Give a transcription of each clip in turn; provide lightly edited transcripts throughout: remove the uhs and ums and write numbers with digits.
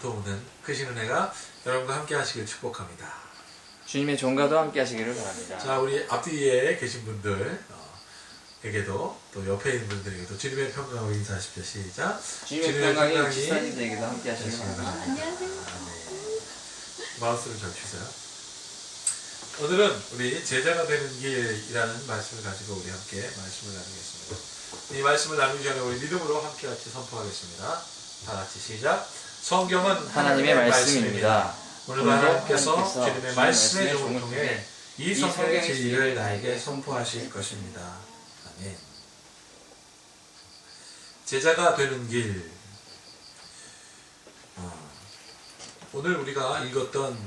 도우는 크신 은혜가 여러분과 함께 하시길 축복합니다. 주님의 종과도 함께 하시기를 바랍니다. 자, 우리 앞뒤에 계신 분들 에게도 또 옆에 있는 분들에게도 주님의 평강을 인사하십시오. 시작. 주님의 평강이 집사님들에게도 함께 하시기를 바랍니다. 안녕하세요. 마우스를 잘 주세요. 오늘은 우리 제자가 되는 길이라는 말씀을 가지고 우리 함께 말씀을 나누겠습니다. 이 말씀을 나누기 전에 우리 믿음으로 함께 같이 선포하겠습니다. 다 같이 시작. 성경은 하나님의 말씀입니다. 오늘도 하나님께서 주님의 말씀의 종을 통해 이 성경의 진리를 나에게 선포하실 것입니다. 아멘. 제자가 되는 길. 오늘 우리가 읽었던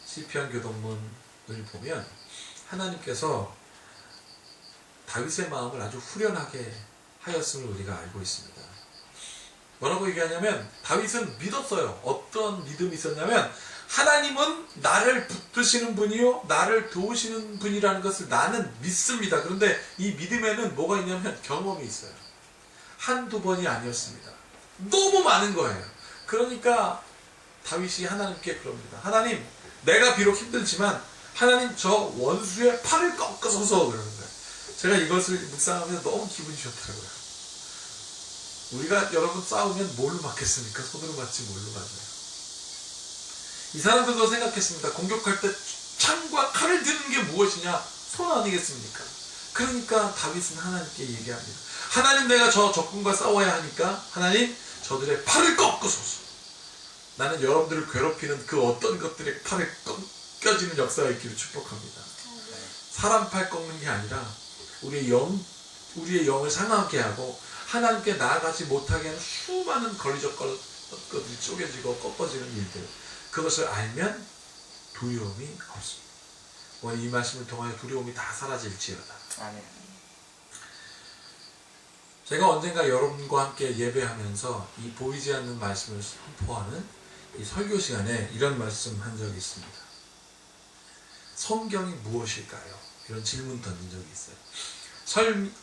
시편 교동문을 보면 하나님께서 다윗의 마음을 아주 후련하게 하였음을 우리가 알고 있습니다. 뭐라고 얘기하냐면 다윗은 믿었어요. 어떤 믿음이 있었냐면 하나님은 나를 붙드시는 분이요 나를 도우시는 분이라는 것을 나는 믿습니다. 그런데 이 믿음에는 뭐가 있냐면 경험이 있어요. 한두 번이 아니었습니다. 너무 많은 거예요. 그러니까 다윗이 하나님께 그럽니다. 하나님, 내가 비록 힘들지만 하나님 저 원수의 팔을 꺾어서서 그러는 거예요. 제가 이것을 묵상하면서 너무 기분이 좋더라고요. 우리가 여러분 싸우면 뭘로 맞겠습니까? 손으로 맞지 뭘로 맞아요. 이 사람들도 생각했습니다. 공격할 때 창과 칼을 드는 게 무엇이냐? 손 아니겠습니까? 그러니까 다윗은 하나님께 얘기합니다. 하나님, 내가 저 적군과 싸워야 하니까 하나님 저들의 팔을 꺾으소서. 나는 여러분들을 괴롭히는 그 어떤 것들의 팔을 꺾여지는 역사가 있기를 축복합니다. 사람 팔 꺾는 게 아니라 우리의 영을 상하게 하고 하나님께 나아가지 못하게 하는 수많은 걸리적 것들이 쪼개지고 꺾어지는 일들, 그것을 알면 두려움이 없습니다. 오늘 이 말씀을 통하여 두려움이 다 사라질지어다. 아멘. 제가 언젠가 여러분과 함께 예배하면서 이 보이지 않는 말씀을 선포하는 이 설교 시간에 이런 말씀 한 적이 있습니다. 성경이 무엇일까요? 이런 질문 던진 적이 있어요.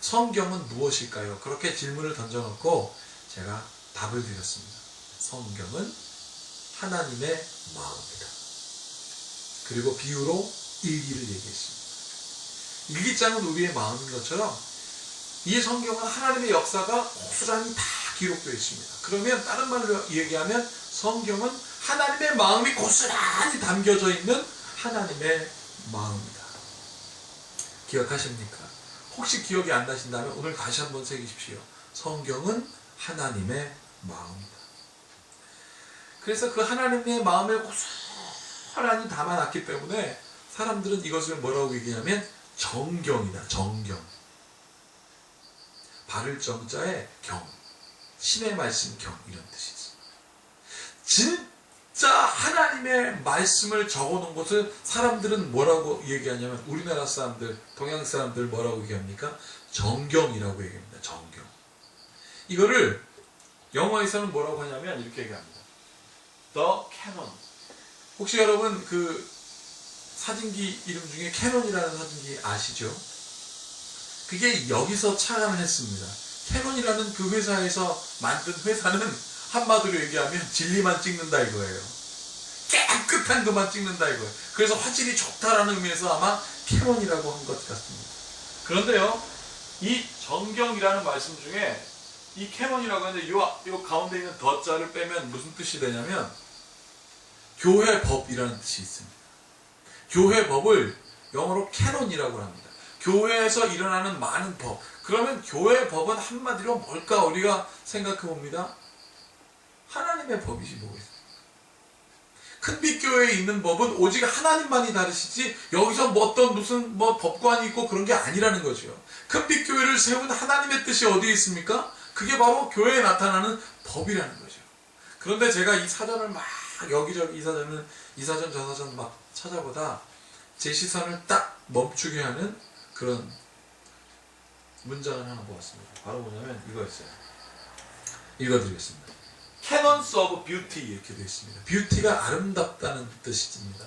성경은 무엇일까요? 그렇게 질문을 던져놓고 제가 답을 드렸습니다. 성경은 하나님의 마음입니다. 그리고 비유로 일기를 얘기했습니다. 일기장은 우리의 마음인 것처럼 이 성경은 하나님의 역사가 고스란히 다 기록되어 있습니다. 그러면 다른 말로 얘기하면 성경은 하나님의 마음이 고스란히 담겨져 있는 하나님의 마음입니다. 기억하십니까? 혹시 기억이 안 나신다면 오늘 다시 한번 새기십시오. 성경은 하나님의 마음입니다. 그래서 그 하나님의 마음을 고스란히 담아놨기 때문에 사람들은 이것을 뭐라고 얘기하냐면 정경이다. 정경. 바를 정자에 경. 신의 말씀 경 이런 뜻이 있습니다. 진짜 하나님의 말씀을 적어놓은 것을 사람들은 뭐라고 얘기하냐면 우리나라 사람들, 동양 사람들 뭐라고 얘기합니까? 정경이라고 얘기합니다. 정경. 이거를 영어에서는 뭐라고 하냐면 이렇게 얘기합니다. The Canon. 혹시 여러분 그 사진기 이름 중에 캐논이라는 사진기 아시죠? 그게 여기서 창안을 했습니다. 캐논이라는 그 회사에서 만든 회사는 한마디로 얘기하면 진리만 찍는다 이거예요. 깨끗한 것만 찍는다 이거예요. 그래서 화질이 좋다라는 의미에서 아마 캐논이라고 한 것 같습니다. 그런데요, 이 정경이라는 말씀 중에 이 캐논이라고 하는데 요 가운데 있는 더자를 빼면 무슨 뜻이 되냐면 교회 법이라는 뜻이 있습니다. 교회 법을 영어로 캐논이라고 합니다. 교회에서 일어나는 많은 법. 그러면 교회 법은 한마디로 뭘까? 우리가 생각해 봅니다. 하나님의 법이지 뭐겠습니까? 큰빛교회에 있는 법은 오직 하나님만이 다르시지 여기서 뭐 어떤 무슨 법관이 있고 그런 게 아니라는 거죠. 큰빛교회를 세운 하나님의 뜻이 어디에 있습니까? 그게 바로 교회에 나타나는 법이라는 거죠. 그런데 제가 이 사전을 막 여기저기 이 사전 저 사전 막 찾아보다 제 시선을 딱 멈추게 하는 그런 문장을 하나 보았습니다. 바로 뭐냐면 이거였어요. 읽어드리겠습니다. Canons of Beauty 이렇게 되어 있습니다. 뷰티가 아름답다는 뜻입니다.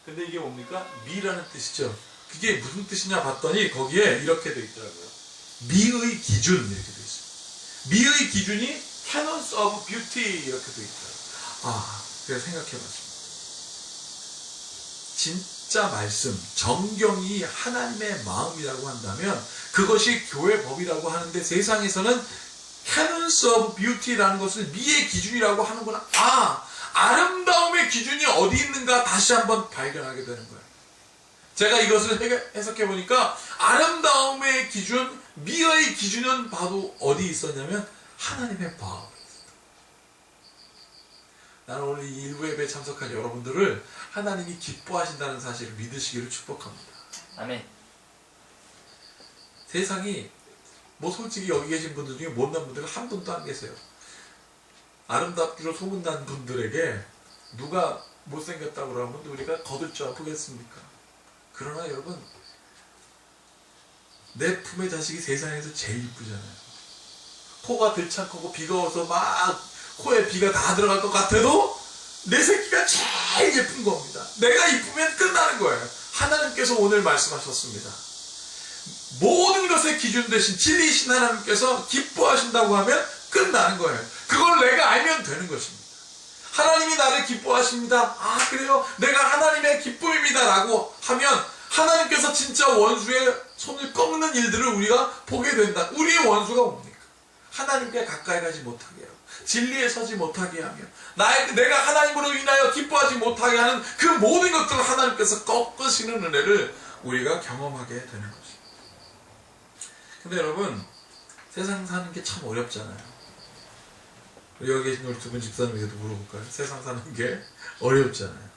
근데 이게 뭡니까? 미라는 뜻이죠. 그게 무슨 뜻이냐 봤더니 거기에 이렇게 되어 있더라고요. 미의 기준 이렇게 되어 있습니다. 미의 기준이 Canons of Beauty 이렇게 되어 있더라고요. 그래서 생각해봤습니다. 진짜 말씀, 정경이 하나님의 마음이라고 한다면 그것이 교회 법이라고 하는데 세상에서는 canons of beauty라는 것을 미의 기준이라고 하는구나. 아름다움의 기준이 어디 있는가 다시 한번 발견하게 되는 거예요. 제가 이것을 해석해 보니까 아름다움의 기준, 미의 기준은 바로 어디 있었냐면 하나님의 마음에 있었다. 나는 오늘 이 일부 예배에 참석한 여러분들을 하나님이 기뻐하신다는 사실을 믿으시기를 축복합니다. 아멘. 세상이 뭐 솔직히 여기 계신 분들 중에 못난 분들은 한 분도 안 계세요. 아름답기로 소문난 분들에게 누가 못생겼다고 그러면 우리가 거들 줄 아프겠습니까? 그러나 여러분, 내 품의 자식이 세상에서 제일 이쁘잖아요. 코가 들창하고 비가 와서 막 코에 비가 다 들어갈 것 같아도 내 새끼가 제일 예쁜 겁니다. 내가 이쁘면 끝나는 거예요. 하나님께서 오늘 말씀하셨습니다. 모든 것의 기준 대신 진리이신 하나님께서 기뻐하신다고 하면 끝나는 거예요. 그걸 내가 알면 되는 것입니다. 하나님이 나를 기뻐하십니다. 그래요? 내가 하나님의 기쁨입니다 라고 하면 하나님께서 진짜 원수의 손을 꺾는 일들을 우리가 보게 된다. 우리의 원수가 뭡니까? 하나님께 가까이 가지 못하게 하고 진리에 서지 못하게 하며 내가 하나님으로 인하여 기뻐하지 못하게 하는 그 모든 것들을 하나님께서 꺾으시는 은혜를 우리가 경험하게 되는 것입니다. 근데 여러분, 세상 사는 게 참 어렵잖아요. 여기 계신 우리 두 분 집사님에게도 물어볼까요? 세상 사는 게 어렵잖아요.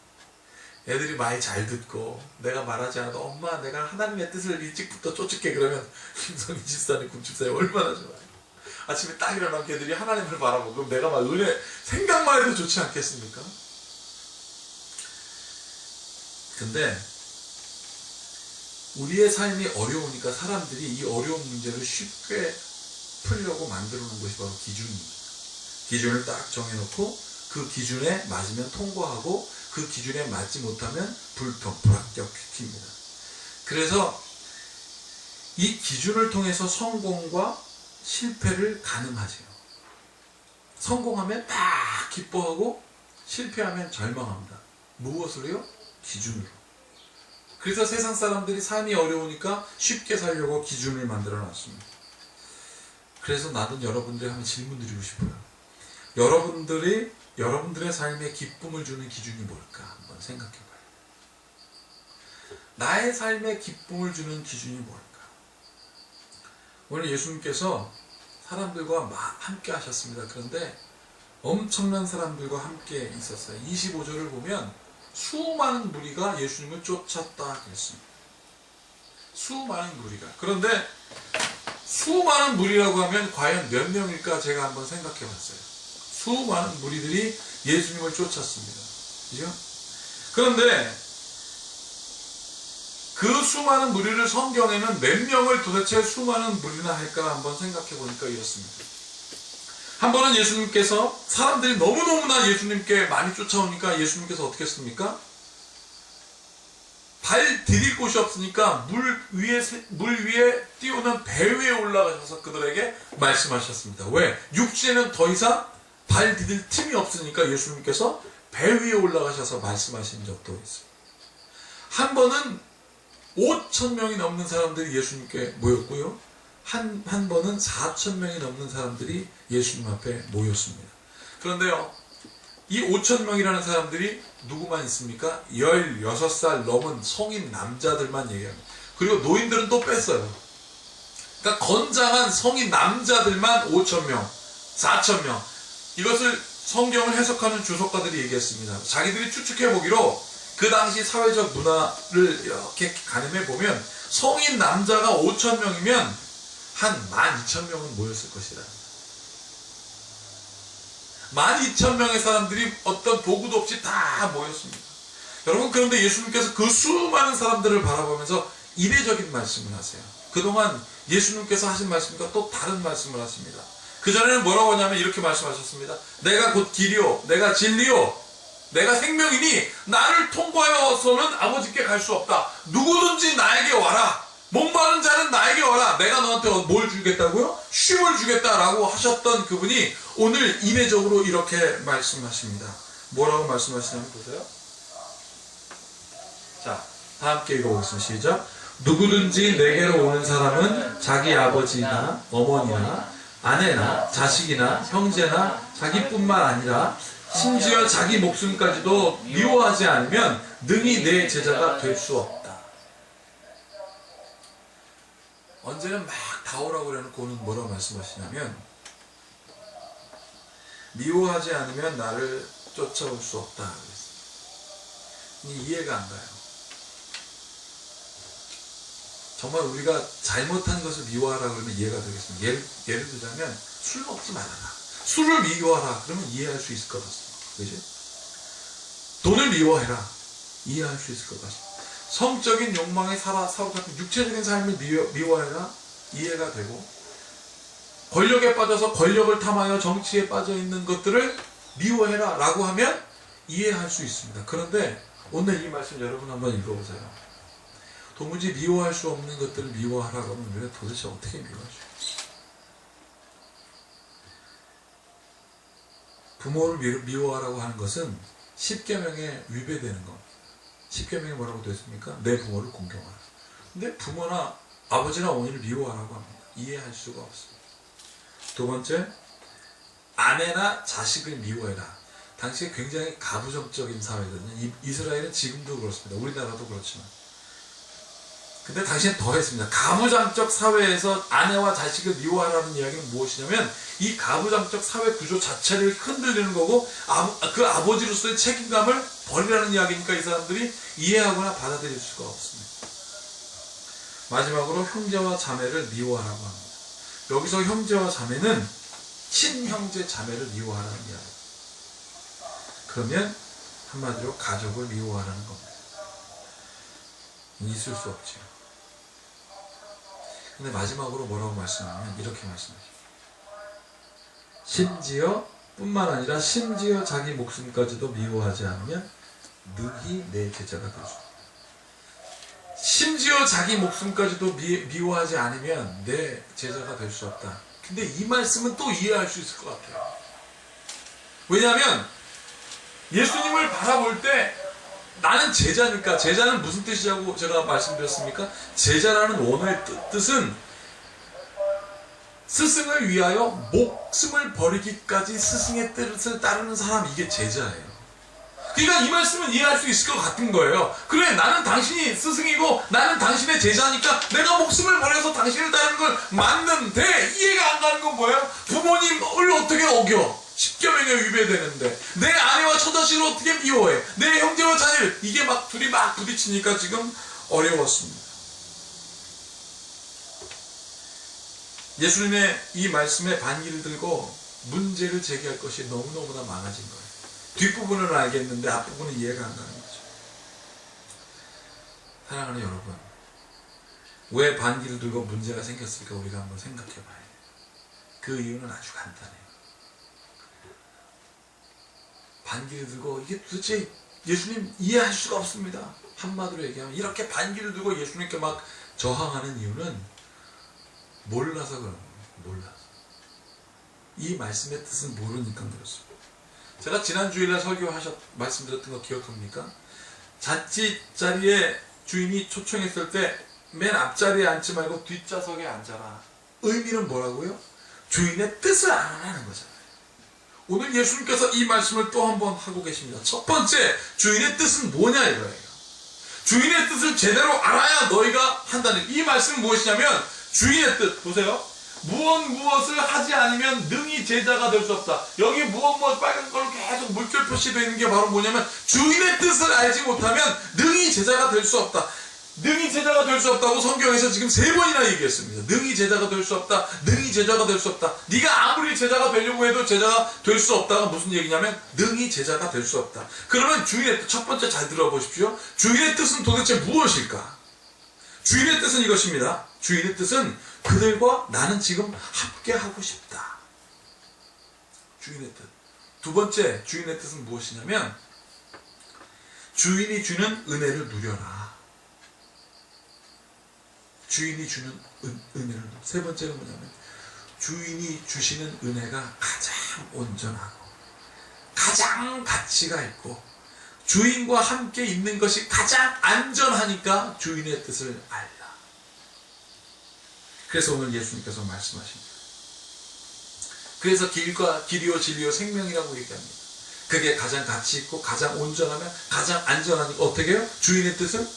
애들이 말 잘 듣고 내가 말하지 않아도 엄마 내가 하나님의 뜻을 일찍부터 쫓을게 그러면 김성희 집사님, 군 집사님 얼마나 좋아요. 아침에 딱 일어나면 걔들이 하나님을 바라보고 그럼 내가 막 은혜 생각만 해도 좋지 않겠습니까? 근데 우리의 삶이 어려우니까 사람들이 이 어려운 문제를 쉽게 풀려고 만들어 놓은 것이 바로 기준입니다. 기준을 딱 정해놓고 그 기준에 맞으면 통과하고 그 기준에 맞지 못하면 불합격시킵니다. 그래서 이 기준을 통해서 성공과 실패를 가늠하세요. 성공하면 막 기뻐하고 실패하면 절망합니다. 무엇으로요? 기준으로. 그래서 세상 사람들이 삶이 어려우니까 쉽게 살려고 기준을 만들어 놨습니다. 그래서 나는 여러분들에게 한번 질문 드리고 싶어요. 여러분들의 삶에 기쁨을 주는 기준이 뭘까? 한번 생각해 봐요. 나의 삶에 기쁨을 주는 기준이 뭘까? 오늘 예수님께서 사람들과 함께 하셨습니다. 그런데 엄청난 사람들과 함께 있었어요. 25절을 보면 수많은 무리가 예수님을 쫓았다 그랬습니다. 수많은 무리가. 그런데 수많은 무리라고 하면 과연 몇 명일까 제가 한번 생각해 봤어요. 수많은 무리들이 예수님을 쫓았습니다. 그죠? 그런데 그 수많은 무리를 성경에는 몇 명을 도대체 수많은 무리나 할까 한번 생각해 보니까 이렇습니다. 한 번은 예수님께서 사람들이 너무너무나 예수님께 많이 쫓아오니까 예수님께서 어떻게 했습니까? 발 디딜 곳이 없으니까 물 위에 띄우는 배 위에 올라가셔서 그들에게 말씀하셨습니다. 왜? 육지에는 더 이상 발 디딜 틈이 없으니까 예수님께서 배 위에 올라가셔서 말씀하신 적도 있습니다. 한 번은 5,000명이 넘는 사람들이 예수님께 모였고요. 한 번은 4,000명이 넘는 사람들이 예수님 앞에 모였습니다. 그런데요, 이 5,000명이라는 사람들이 누구만 있습니까? 16살 넘은 성인 남자들만 얘기합니다. 그리고 노인들은 또 뺐어요. 그러니까 건장한 성인 남자들만 5,000명, 4,000명. 이것을 성경을 해석하는 주석가들이 얘기했습니다. 자기들이 추측해보기로 그 당시 사회적 문화를 이렇게 가늠해 보면 성인 남자가 5,000명이면 한 12,000명은 모였을 것이다. 12,000명의 사람들이 어떤 도구도 없이 다 모였습니다. 여러분, 그런데 예수님께서 그 수많은 사람들을 바라보면서 이례적인 말씀을 하세요. 그동안 예수님께서 하신 말씀과 또 다른 말씀을 하십니다. 그전에는 뭐라고 하냐면 이렇게 말씀하셨습니다. 내가 곧 길이요, 내가 진리요, 내가 생명이니 나를 통과하여서는 아버지께 갈 수 없다. 누구든지 나에게 와라. 목마른 자는 나에게 와라. 내가 너한테 뭘 주겠다고요? 쉼을 주겠다라고 하셨던 그분이 오늘 이례적으로 이렇게 말씀하십니다. 뭐라고 말씀하시냐면 보세요. 자, 다 함께 읽어보겠습니다. 시작. 누구든지 내게로 오는 사람은 자기 아버지나 어머니나 아내나 자식이나 형제나 자기뿐만 아니라 심지어 자기 목숨까지도 미워하지 않으면 능히 내 제자가 될 수 없다. 언제는 막 다 오라고 그래놓고는 뭐라고 말씀하시냐면 미워하지 않으면 나를 쫓아올 수 없다. 이해가 안 가요. 정말 우리가 잘못한 것을 미워하라 그러면 이해가 되겠습니다. 예를 들자면 술 먹지 말아라. 술을 미워하라 그러면 이해할 수 있을 것 같습니다. 그지? 돈을 미워해라. 이해할 수 있을 것 같습니다. 성적인 욕망에 사로잡힌 육체적인 삶을 미워해라. 이해가 되고, 권력에 빠져서 권력을 탐하여 정치에 빠져 있는 것들을 미워해라 라고 하면 이해할 수 있습니다. 그런데 오늘 이 말씀 여러분 한번 읽어보세요. 도무지 미워할 수 없는 것들을 미워하라고 하면 우리가 도대체 어떻게 미워할 수 있어요? 부모를 미워하라고 하는 것은 10계명에 위배되는 겁니다. 10계명에 뭐라고 되어 있습니까? 내 부모를 공경하라. 근데 부모나 아버지나 어머니를 미워하라고 합니다. 이해할 수가 없습니다. 두 번째, 아내나 자식을 미워해라. 당시에 굉장히 가부장적인 사회거든요. 이스라엘은 지금도 그렇습니다. 우리나라도 그렇지만. 근데 당시엔 더 했습니다. 가부장적 사회에서 아내와 자식을 미워하라는 이야기는 무엇이냐면 이 가부장적 사회 구조 자체를 흔들리는 거고 그 아버지로서의 책임감을 버리라는 이야기니까 이 사람들이 이해하거나 받아들일 수가 없습니다. 마지막으로 형제와 자매를 미워하라고 합니다. 여기서 형제와 자매는 친형제 자매를 미워하라는 이야기입니다. 그러면 한마디로 가족을 미워하라는 겁니다. 있을 수 없죠. 근데 마지막으로 뭐라고 말씀하냐면 이렇게 말씀하죠. 심지어 뿐만 아니라 심지어 자기 목숨까지도 미워하지 않으면 능히 내 제자가 될 수 없다. 심지어 자기 목숨까지도 미워하지 않으면 내 제자가 될 수 없다. 근데 이 말씀은 또 이해할 수 있을 것 같아요. 왜냐하면 예수님을 바라볼 때 나는 제자니까, 제자는 무슨 뜻이라고 제가 말씀드렸습니까? 제자라는 원어의 뜻은 스승을 위하여 목숨을 버리기까지 스승의 뜻을 따르는 사람, 이게 제자예요. 그러니까 이 말씀은 이해할 수 있을 것 같은 거예요. 그래, 나는 당신이 스승이고 나는 당신의 제자니까 내가 목숨을 버려서 당신을 따르는 걸 맞는데, 이해가 안 가는 건 뭐예요? 부모님을 어떻게 어겨? 10계명에 위배되는데 내 아내와 처자식을 어떻게 미워해? 내 형제와 자녀를, 이게 막 둘이 막 부딪히니까 지금 어려웠습니다. 예수님의 이 말씀에 반기를 들고 문제를 제기할 것이 너무너무나 많아진 거예요. 뒷부분은 알겠는데 앞부분은 이해가 안 가는 거죠. 사랑하는 여러분, 왜 반기를 들고 문제가 생겼을까 우리가 한번 생각해 봐야 돼요. 그 이유는 아주 간단해요. 반기를 들고, 이게 도대체 예수님 이해할 수가 없습니다. 한마디로 얘기하면 이렇게 반기를 들고 예수님께 막 저항하는 이유는 몰라서 그런 거예요. 몰라서. 이 말씀의 뜻은 모르니까 그렇습니다. 제가 지난 주일날 말씀드렸던 거 기억합니까? 자취자리에 주인이 초청했을 때 맨 앞자리에 앉지 말고 뒷좌석에 앉아라. 의미는 뭐라고요? 주인의 뜻을 알아라는 거잖아요. 오늘 예수님께서 이 말씀을 또 한 번 하고 계십니다. 첫 번째, 주인의 뜻은 뭐냐 이거예요. 주인의 뜻을 제대로 알아야 너희가 한다는, 이 말씀은 무엇이냐면 주인의 뜻, 보세요. 무엇을 하지 않으면 능히 제자가 될 수 없다. 여기 무엇 빨간 걸로 계속 물결 표시되어 있는 게 바로 뭐냐면 주인의 뜻을 알지 못하면 능히 제자가 될 수 없다. 능히 제자가 될 수 없다고 성경에서 지금 3번이나 얘기했습니다. 능히 제자가 될 수 없다. 능히 제자가 될 수 없다. 네가 아무리 제자가 되려고 해도 제자가 될 수 없다가 무슨 얘기냐면 능히 제자가 될 수 없다. 그러면 주인의 뜻, 첫 번째 잘 들어보십시오. 주인의 뜻은 도대체 무엇일까? 주인의 뜻은 이것입니다. 주인의 뜻은 그들과 나는 지금 함께하고 싶다. 주인의 뜻. 두 번째, 주인의 뜻은 무엇이냐면 주인이 주는 은혜를 누려라. 주인이 주는 은혜를. 세 번째는 뭐냐면 주인이 주시는 은혜가 가장 온전하고 가장 가치가 있고 주인과 함께 있는 것이 가장 안전하니까 주인의 뜻을 알라. 그래서 오늘 예수님께서 말씀하십니다. 그래서 길이요 진리요 생명이라고 얘기합니다. 그게 가장 가치 있고 가장 온전하면 가장 안전하니까 어떻게 해요? 주인의 뜻을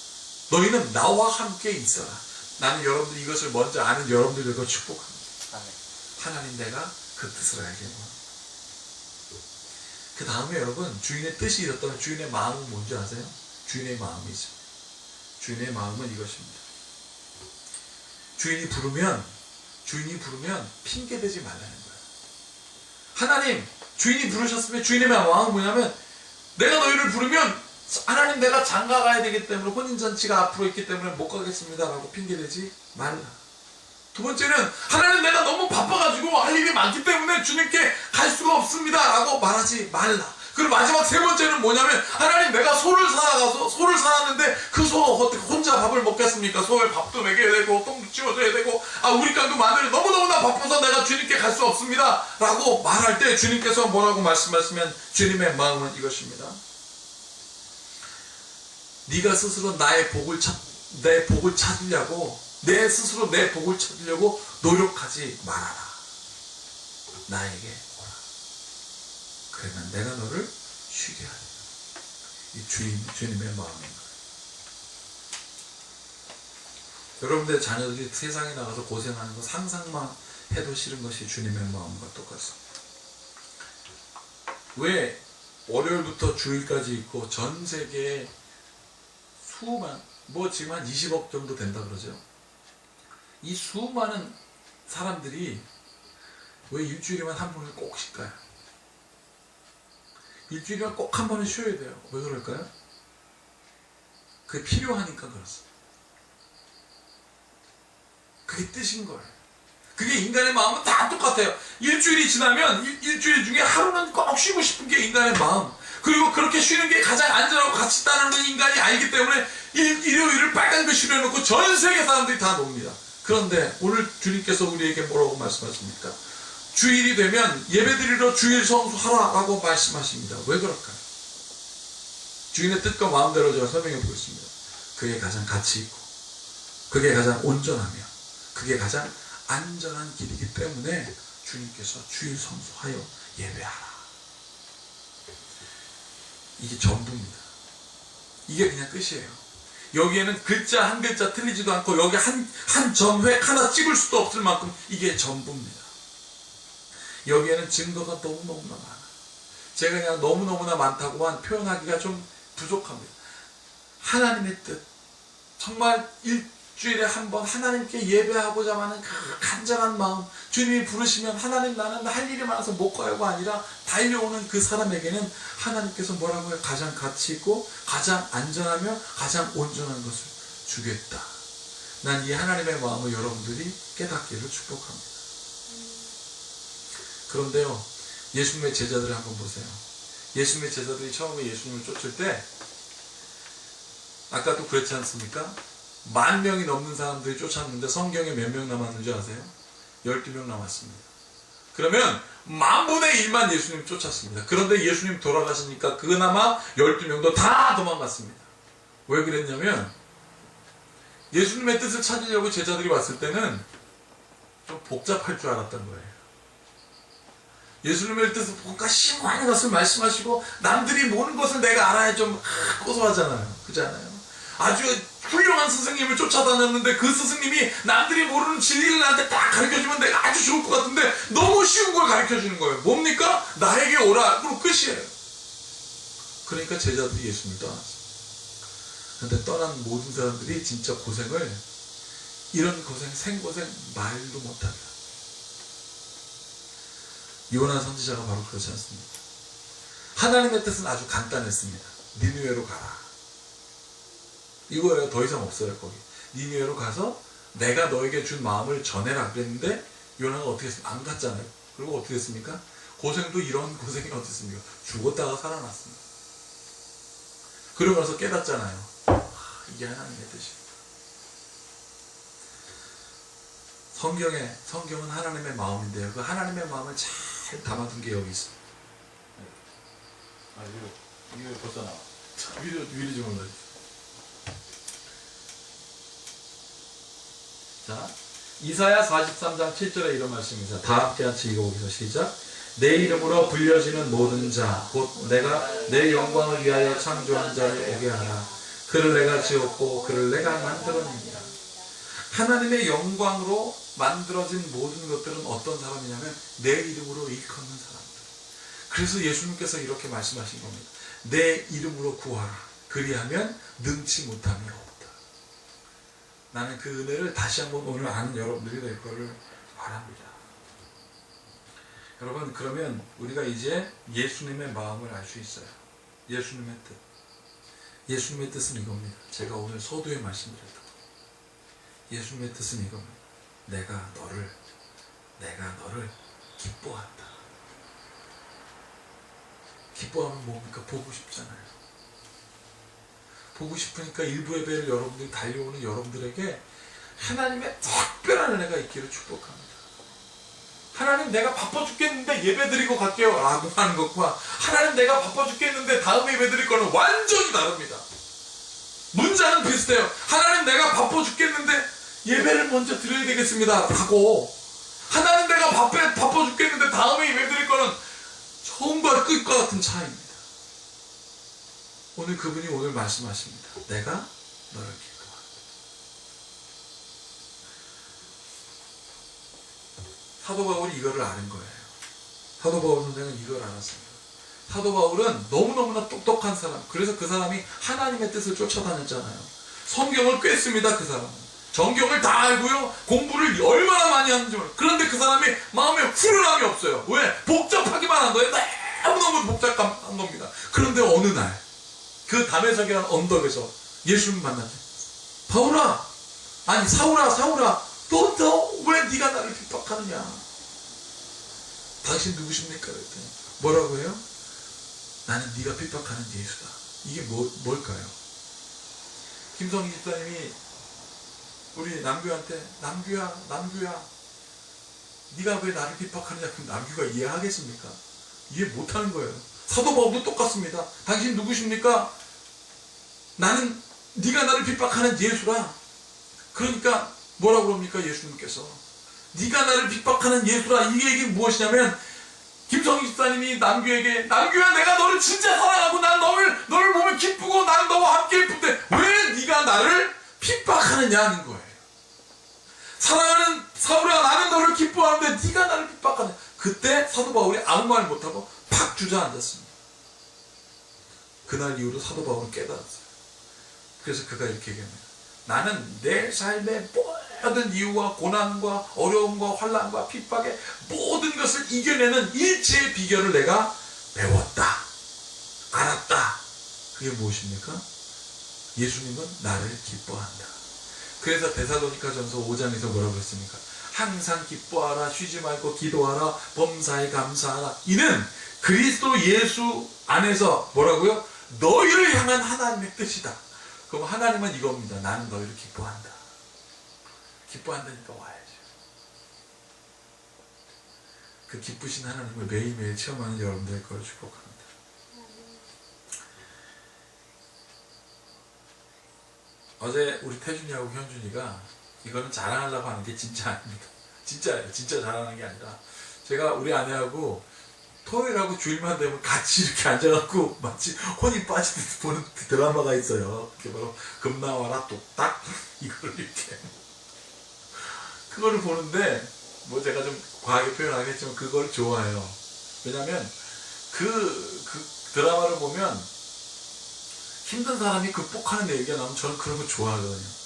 너희는 나와 함께 있어라. 나는 여러분들 이것을 먼저 아는 여러분들과 축복합니다. 아멘. 하나님 내가 그 뜻을 알게 합니다. 그 다음에 여러분 주인의 뜻이 이렇다면 주인의 마음은 뭔지 아세요? 주인의 마음이죠. 주인의 마음은 이것입니다. 주인이 부르면 핑계대지 말라는 거예요. 하나님 주인이 부르셨으면 주인의 마음은 뭐냐면 내가 너희를 부르면 하나님 내가 장가 가야 되기 때문에 혼인잔치가 앞으로 있기 때문에 못 가겠습니다 라고 핑계대지 말라. 두 번째는 하나님 내가 너무 바빠가지고 할 일이 많기 때문에 주님께 갈 수가 없습니다 라고 말하지 말라. 그리고 마지막 세 번째는 뭐냐면 하나님 내가 소를 살았는데 그 소 어떻게 혼자 밥을 먹겠습니까? 소에 밥도 먹여야 되고 똥도 치워줘야 되고 우리 깡도 마늘이 너무너무나 바빠서 내가 주님께 갈 수 없습니다 라고 말할 때 주님께서 뭐라고 말씀하시면 주님의 마음은 이것입니다. 네가 스스로 내 복을 찾으려고 내 스스로 내 복을 찾으려고 노력하지 말아라. 나에게 오라. 그러면 내가 너를 쉬게 하리라. 이 주님의 마음인 거예요. 여러분들의 자녀들이 세상에 나가서 고생하는 거 상상만 해도 싫은 것이 주님의 마음과 똑같습니다. 왜 월요일부터 주일까지 있고 전 세계에 수만 지금 한 20억 정도 된다 그러죠. 이 수많은 사람들이 왜 일주일에만 한 번을 꼭 쉴까요? 일주일에만 꼭 한 번은 쉬어야 돼요. 왜 그럴까요? 그게 필요하니까 그렇습니다. 그게 뜻인 거예요. 그게 인간의 마음은 다 똑같아요. 일주일이 지나면 일주일 중에 하루는 꼭 쉬고 싶은 게 인간의 마음. 그리고 그렇게 쉬는 게 가장 안전하고 가치 있다는 걸 인간이 알기 때문에 일요일을 빨간 글씨로 해놓고 전 세계 사람들이 다 놉니다. 그런데 오늘 주님께서 우리에게 뭐라고 말씀하십니까? 주일이 되면 예배드리러 주일 성수하라라고 말씀하십니다. 왜 그럴까요? 주인의 뜻과 마음대로 제가 설명해 보겠습니다. 그게 가장 가치 있고 그게 가장 온전하며 그게 가장 안전한 길이기 때문에 주님께서 주일 성수하여 예배하라. 이게 전부입니다. 이게 그냥 끝이에요. 여기에는 글자 한 글자 틀리지도 않고 여기 한 점획 하나 찍을 수도 없을 만큼 이게 전부입니다. 여기에는 증거가 너무너무나 많아요. 제가 그냥 너무너무나 많다고만 표현하기가 좀 부족합니다. 하나님의 뜻, 정말 일주일에 한 번 하나님께 예배하고자 하는 그 간절한 마음, 주님이 부르시면 하나님 나는 할 일이 많아서 못 가요가 아니라 달려오는 그 사람에게는 하나님께서 뭐라고 해요? 가장 가치 있고 가장 안전하며 가장 온전한 것을 주겠다. 난 이 하나님의 마음을 여러분들이 깨닫기를 축복합니다. 그런데요, 예수님의 제자들을 한번 보세요. 예수님의 제자들이 처음에 예수님을 쫓을 때 아까도 그렇지 않습니까? 10,000명이 넘는 사람들이 쫓았는데 성경에 몇 명 남았는지 아세요? 12명 남았습니다. 그러면 10,000분의 1만 예수님 쫓았습니다. 그런데 예수님 돌아가시니까 그나마 12명도 다 도망갔습니다. 왜 그랬냐면 예수님의 뜻을 찾으려고 제자들이 왔을 때는 좀 복잡할 줄 알았던 거예요. 예수님의 뜻을 뭔가 심오한 것을 말씀하시고 남들이 모르는 것을 내가 알아야 좀 고소하잖아요. 그렇지 않아요? 아주 훌륭한 스승님을 쫓아다녔는데 그 스승님이 남들이 모르는 진리를 나한테 딱 가르쳐주면 내가 아주 좋을 것 같은데 너무 쉬운 걸 가르쳐주는 거예요. 뭡니까? 나에게 오라. 그럼 끝이에요. 그러니까 제자들이 예수님을 떠났어요. 그런데 떠난 모든 사람들이 진짜 고생을, 이런 고생, 생고생 말도 못합니다. 요나 선지자가 바로 그렇지 않습니까? 하나님의 뜻은 아주 간단했습니다. 니느웨로 가라. 이거예요. 더 이상 없어요. 거기 니느웨로 가서 내가 너에게 준 마음을 전해라 그랬는데 요나가 어떻게 했습니까? 안 갔잖아요. 그리고 어떻게 했습니까? 고생도 이런 고생이 어떻습니까? 죽었다가 살아났습니다. 그러고 나서 깨닫잖아요. 이게 하나님의 뜻입니다. 성경은 하나님의 마음인데요. 그 하나님의 마음을 잘 담아둔 게 여기 있습니다. 이거 벌써 나와. 위로 좀 올려주세요. 자, 이사야 43장 7절에 이런 말씀입니다. 다 함께 같이 읽어보겠습니다. 시작. 내 이름으로 불려지는 모든 자, 곧 내가 내 영광을 위하여 창조한 자를 오게 하라. 그를 내가 지었고 그를 내가 만들었느니라. 하나님의 영광으로 만들어진 모든 것들은 어떤 사람이냐면 내 이름으로 일컫는 사람들. 그래서 예수님께서 이렇게 말씀하신 겁니다. 내 이름으로 구하라. 그리하면 능치 못함이 없다. 나는 그 은혜를 다시 한번 오늘 아는 여러분들이 될 거를 바랍니다. 여러분, 그러면 우리가 이제 예수님의 마음을 알 수 있어요. 예수님의 뜻. 예수님의 뜻은 이겁니다. 제가 오늘 서두에 말씀드렸던 예수님의 뜻은 이겁니다. 내가 너를 기뻐한다. 기뻐하면 뭡니까? 보고 싶잖아요. 보고 싶으니까 일부 예배를 여러분들이 달려오는 여러분들에게 하나님의 특별한 은혜가 있기를 축복합니다. 하나님, 내가 바빠 죽겠는데 예배 드리고 갈게요 라고 하는 것과 하나님, 내가 바빠 죽겠는데 다음에 예배 드릴 거는 완전히 다릅니다. 문자는 비슷해요. 하나님, 내가 바빠 죽겠는데 예배를 먼저 드려야 되겠습니다 하고, 하나님, 내가 바빠 죽겠는데 다음에 예배 드릴 거는 처음과 끝과 같은 차이입니다. 오늘 그분이 오늘 말씀하십니다. 내가 너를 기뻐한다. 사도 바울이 이거를 아는 거예요. 사도 바울 선생은 이걸 알았습니다. 사도 바울은 너무너무나 똑똑한 사람. 그래서 그 사람이 하나님의 뜻을 쫓아다녔잖아요. 성경을 꿰습니다. 그 사람은. 정경을 다 알고요. 공부를 얼마나 많이 하는지 몰라요. 그런데 그 사람이 마음에 후련함이 없어요. 왜? 복잡하기만 한 거예요. 너무너무 복잡한 겁니다. 그런데 어느 날 그 다메섹이라는 언덕에서 예수님 만났죠. 바울아, 아니 사울아, 너 왜 네가 나를 핍박하느냐? 당신 누구십니까? 그랬더니 뭐라고 해요? 나는 네가 핍박하는 예수다. 이게 뭘까요? 김성희 집사님이 우리 남규한테 남규야 네가 왜 나를 핍박하느냐? 그럼 남규가 이해하겠습니까? 이해 못하는 거예요. 사도 바울도 똑같습니다. 당신 누구십니까? 나는 네가 나를 핍박하는 예수라. 그러니까 뭐라고 그럽니까? 예수님께서 네가 나를 핍박하는 예수라. 이게 무엇이냐면 김성희 집사님이 남규에게 남규야, 내가 너를 진짜 사랑하고 난 너를 보면 기쁘고 나는 너와 함께 기쁜데 왜 네가 나를 핍박하느냐는 거예요. 사랑하는 사울아, 나는 너를 기뻐하는데 네가 나를 핍박하느냐. 그때 사도 바울이 아무 말 못하고 팍 주저앉았습니다. 그날 이후로 사도 바울은 깨달았어요. 그래서 그가 이렇게 얘기합니다. 나는 내 삶의 모든 이유와 고난과 어려움과 환난과 핍박의 모든 것을 이겨내는 일체의 비결을 내가 배웠다. 알았다. 그게 무엇입니까? 예수님은 나를 기뻐한다. 그래서 데살로니가전서 5장에서 뭐라고 했습니까? 항상 기뻐하라, 쉬지 말고 기도하라, 범사에 감사하라. 이는 그리스도 예수 안에서 뭐라고요? 너희를 향한 하나님의 뜻이다. 그럼 하나님은 이겁니다. 나는 너희를 기뻐한다. 기뻐한다니까 와야죠. 그 기쁘신 하나님을 매일매일 체험하는 여러분들 걸 축복합니다. 어제 우리 태준이하고 현준이가 이거는 자랑하려고 하는 게 진짜 아닙니다. 진짜예요. 진짜 자랑하는 게 아니라 제가 우리 아내하고 토요일하고 주일만 되면 같이 이렇게 앉아갖고 마치 혼이 빠지듯 보는 드라마가 있어요. 그게 바로 금나와라 뚝딱 이거를 이렇게 그거를 보는데 뭐 제가 좀 과하게 표현하겠지만 그걸 좋아해요. 왜냐면 그 드라마를 보면 힘든 사람이 극복하는 얘기가 나오면 저는 그런 거 좋아하거든요.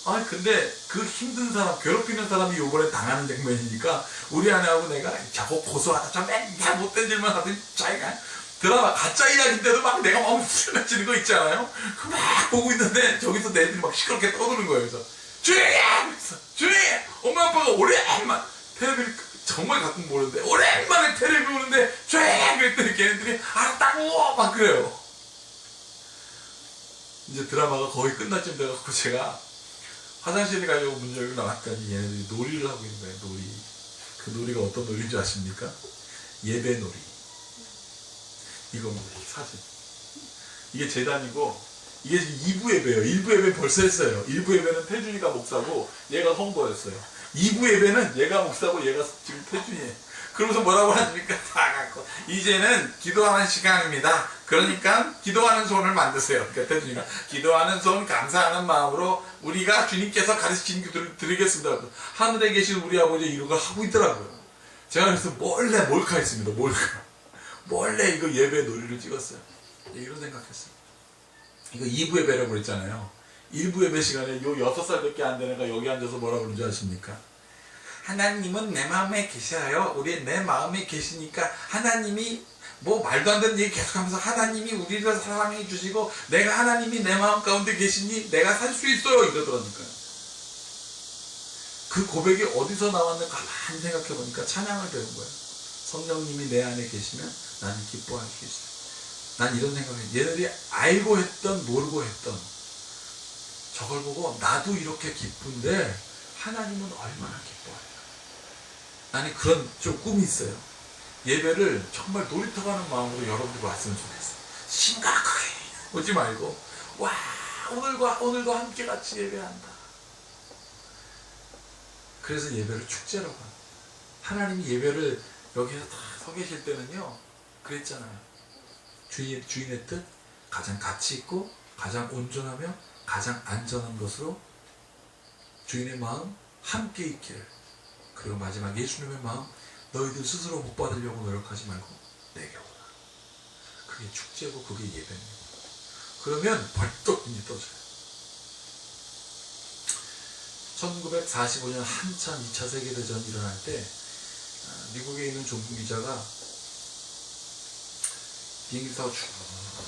아 근데 그 힘든 사람, 괴롭히는 사람이 요번에 당하는 장면이니까 우리 아내하고 내가 저거 고소하다, 저 맨날 못된 일만 하더니 자기가 드라마 가짜 이야기인데도 막 내가 마음이 후련해지는 거 있잖아요. 그 막 보고 있는데 저기서 내 애들이 막 시끄럽게 떠드는 거예요. 그래서 주희! 엄마 아빠가 오랜만에 텔레비를 정말 가끔 보는데 오랜만에 텔레비 보는데 주희! 그랬더니 걔네들이 알았다고 막 그래요. 이제 드라마가 거의 끝날 쯤 돼갖고 제가 화장실에 가려고 문 열고 나왔더니 얘네들이 놀이를 하고 있는 거예요. 놀이. 그 놀이가 어떤 놀이인 줄 아십니까? 예배 놀이. 이겁니다. 이 사진. 이게 재단이고 이게 지금 2부 예배예요. 1부 예배 벌써 했어요. 1부 예배는 태준이가 목사고 얘가 홍보였어요. 2부 예배는 얘가 목사고 얘가 지금 태준이에요. 그러면서 뭐라고 하십니까? 다 갖고 이제는 기도하는 시간입니다. 그러니까 기도하는 손을 만드세요. 그러니까 태준이가 기도하는 손 감사하는 마음으로 우리가 주님께서 가르치신 기도를 드리겠습니다. 하늘에 계신 우리 아버지 이런 걸 하고 있더라고요. 제가 그래서 몰래 몰카했습니다. 몰래 이거 예배 놀이를 찍었어요. 이런 생각했어요. 이거 2부 예배라고 그랬잖아요. 1부 예배 시간에 요 6살밖에 안 되는 애가 여기 앉아서 뭐라고 그러는지 아십니까? 하나님은 내 마음에 계셔요. 우리 내 마음에 계시니까 하나님이 뭐 말도 안 되는 얘기 계속하면서 하나님이 우리를 사랑해 주시고 내가 하나님이 내 마음 가운데 계시니 내가 살 수 있어요. 이러더라니까요. 그 고백이 어디서 나왔는가 가만히 생각해 보니까 찬양을 배운 거예요. 성령님이 내 안에 계시면 나는 기뻐할 수 있어요. 난 이런 생각을 해요. 얘들이 알고 했던 모르고 했던 저걸 보고 나도 이렇게 기쁜데 하나님은 얼마나 기뻐해요. 나는 그런 좀 꿈이 있어요. 예배를 정말 놀이터 가는 마음으로 여러분들이 왔으면 좋겠어요. 심각하게 오지 말고 와 오늘도 함께 같이 예배한다. 그래서 예배를 축제라고 합니다. 하나님이 예배를 여기서 다 서 계실 때는요 그랬잖아요. 주인의 뜻 가장 가치 있고 가장 온전하며 가장 안전한 것으로 주인의 마음 함께 있기를, 그리고 마지막 예수님의 마음 너희들 스스로 못 받으려고 노력하지 말고 내게 오라. 그게 축제고 그게 예배입니다. 그러면 벌떡 눈이 떠져요. 1945년 한참 2차 세계대전 일어날 때 미국에 있는 종군 기자가 비행기 타고 쭉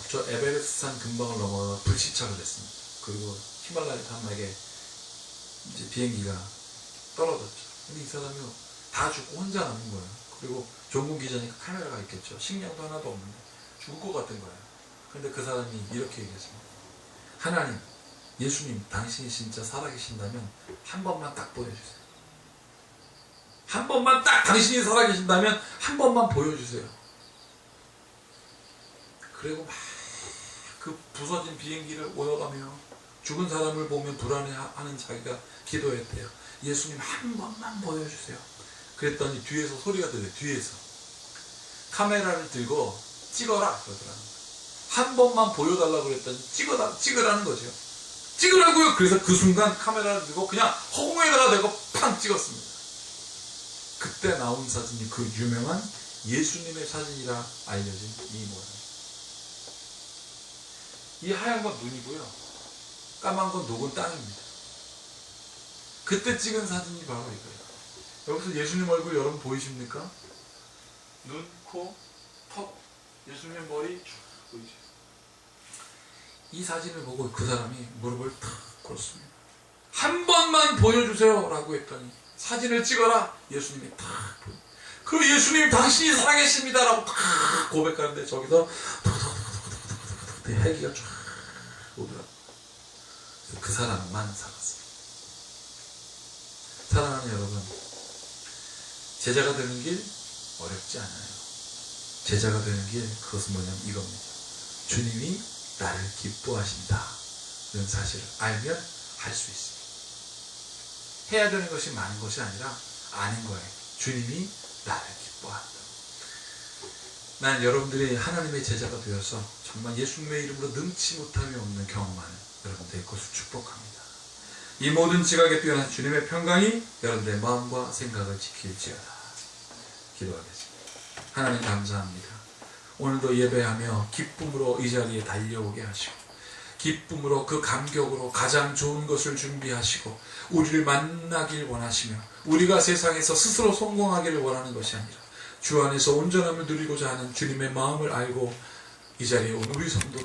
저 에베레스트산 근방을 넘어 불시착을 했습니다. 그리고 히말라야 산맥에 이제 비행기가 떨어졌죠. 근데 이 사람이 다 죽고 혼자 남은 거예요. 그리고 종군 기자니까 카메라가 있겠죠. 식량도 하나도 없는데 죽을 것 같은 거예요. 근데 그 사람이 이렇게 얘기했습니다. 하나님, 예수님, 당신이 진짜 살아계신다면 한 번만 딱 보여주세요. 한 번만 딱 당신이 살아계신다면 한 번만 보여주세요. 그리고 막 그 부서진 비행기를 오여가며 죽은 사람을 보면 불안해하는 자기가 기도했대요. 예수님 한 번만 보여주세요. 그랬더니 뒤에서 소리가 들려요. 뒤에서 카메라를 들고 찍어라 그러더라고요. 한 번만 보여달라고 그랬더니 찍으라는 거죠. 찍으라고요. 그래서 그 순간 카메라를 들고 그냥 허공에다가 대고 팡 찍었습니다. 그때 나온 사진이 그 유명한 예수님의 사진이라 알려진 이 모양. 이 하얀 건 눈이고요. 까만 건 녹은 땅입니다. 그때 찍은 사진이 바로 이거예요. 여기서 예수님 얼굴 여러분 보이십니까? 눈, 코, 턱, 예수님의 머리 쭉 보이죠. 이 사진을 보고 그 사람이 무릎을 탁 꿇었습니다. 한 번만 보여주세요 라고 했더니 사진을 찍어라. 예수님이 탁 보여. 그 예수님 당신이 살아계십니다 라고 탁 고백하는데 저기서 헬기가 쫙 오더라고요. 그 사람만 살았습니다. 사랑하는 여러분, 제자가 되는 길 어렵지 않아요. 제자가 되는 길, 그것은 뭐냐면 이겁니다. 주님이 나를 기뻐하신다 이런 사실을 알면 할 수 있습니다. 해야 되는 것이 많은 것이 아니라 아는 거예요. 주님이 나를 기뻐한다. 난 여러분들이 하나님의 제자가 되어서 정말 예수님의 이름으로 능치 못함이 없는 경험하는 여러분 될 것을 축복합니다. 이 모든 지각에 뛰어난 주님의 평강이 여러분들의 마음과 생각을 지킬지어다. 기도하겠습니다. 하나님 감사합니다. 오늘도 예배하며 기쁨으로 이 자리에 달려오게 하시고 기쁨으로 그 감격으로 가장 좋은 것을 준비하시고 우리를 만나길 원하시며 우리가 세상에서 스스로 성공하기를 원하는 것이 아니라 주 안에서 온전함을 누리고자 하는 주님의 마음을 알고 이 자리에 온 우리 성도